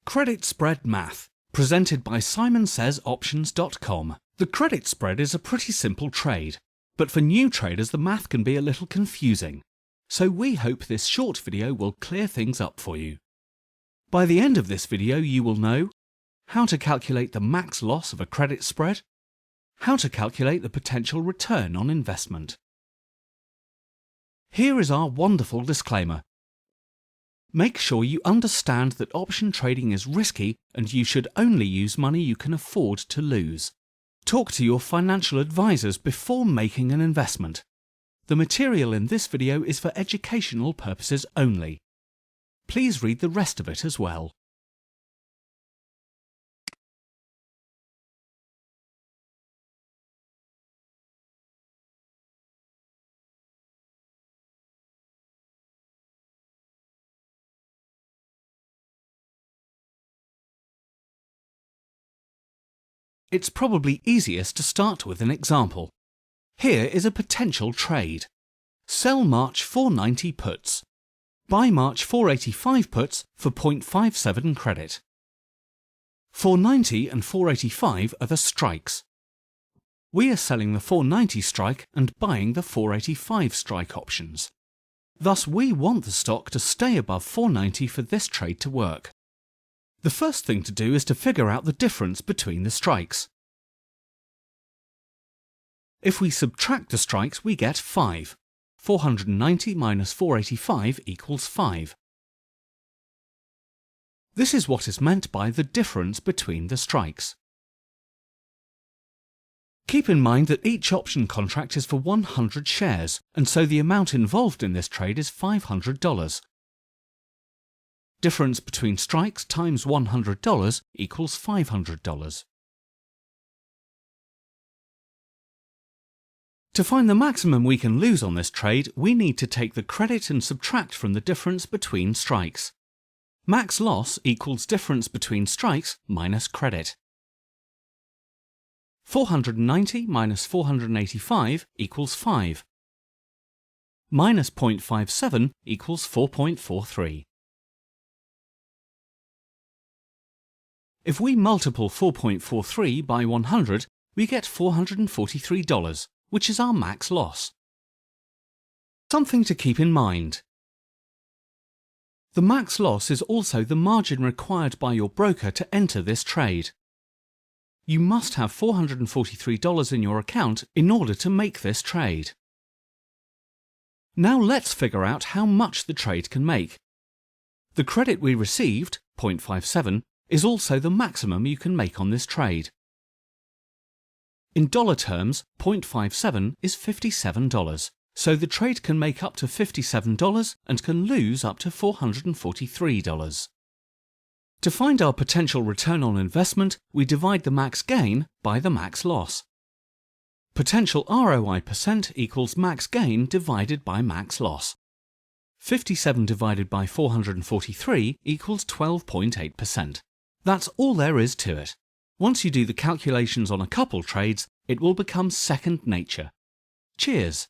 Credit Spread Math, presented by SimonsSaysOptions.com. The credit spread is a pretty simple trade, but for new traders the math can be a little confusing. So we hope this short video will clear things up for you. By the end of this video you will know how to calculate the max loss of a credit spread, how to calculate the potential return on investment. Here is our wonderful disclaimer. Make sure you understand that option trading is risky and you should only use money you can afford to lose. Talk to your financial advisors before making an investment. The material in this video is for educational purposes only. Please read the rest of it as well. It's probably easiest to start with an example. Here is a potential trade. Sell March 490 puts. Buy March 485 puts for 0.57 credit. 490 and 485 are the strikes. We are selling the 490 strike and buying the 485 strike options. Thus we want the stock to stay above 490 for this trade to work. The first thing to do is to figure out the difference between the strikes. If we subtract the strikes, we get 5. 490 minus 485 equals 5. This is what is meant by the difference between the strikes. Keep in mind that each option contract is for 100 shares, and so the amount involved in this trade is $500. Difference between strikes times $100 equals $500. To find the maximum we can lose on this trade, we need to take the credit and subtract from the difference between strikes. Max loss equals difference between strikes minus credit. 490 minus 485 equals 5. Minus 0.57 equals 4.43. If we multiple 4.43 by 100, we get $443, which is our max loss. Something to keep in mind. The max loss is also the margin required by your broker to enter this trade. You must have $443 in your account in order to make this trade. Now let's figure out how much the trade can make. The credit we received, 0.57, is also the maximum you can make on this trade. In dollar terms, 0.57 is $57, so the trade can make up to $57 and can lose up to $443. To find our potential return on investment, we divide the max gain by the max loss. Potential ROI % equals max gain divided by max loss. 57 divided by 443 equals 12.8%. That's all there is to it. Once you do the calculations on a couple trades, it will become second nature. Cheers!